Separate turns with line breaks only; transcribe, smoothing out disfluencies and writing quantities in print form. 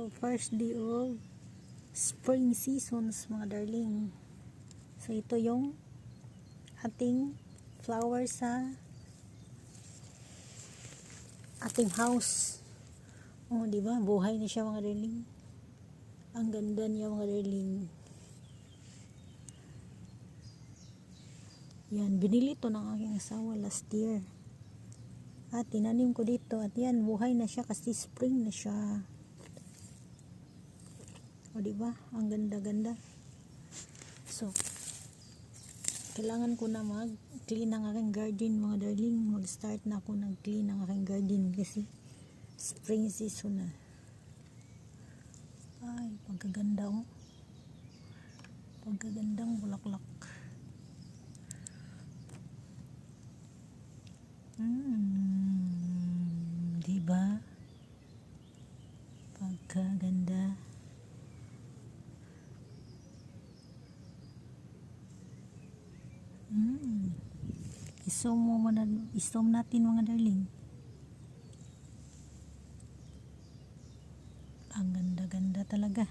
So, first day of spring seasons, mga darling. So, ito yung ating flower sa ating house. Oh, di ba? Buhay na siya, mga darling. Ang ganda niya, mga darling. Yan, binili to ng aking asawa last year. At tinanim ko dito at yan, buhay na siya kasi spring na siya. O diba? Ang ganda-ganda. So, kailangan ko na mag-clean ng aking garden, mga darling. Mag-start na ako nag-clean ng aking garden kasi spring season na. Ay, pagkaganda oh. Pagkagandang bulaklak. Diba? Pagkaganda. Isom natin, mga darling. Ang ganda-ganda talaga.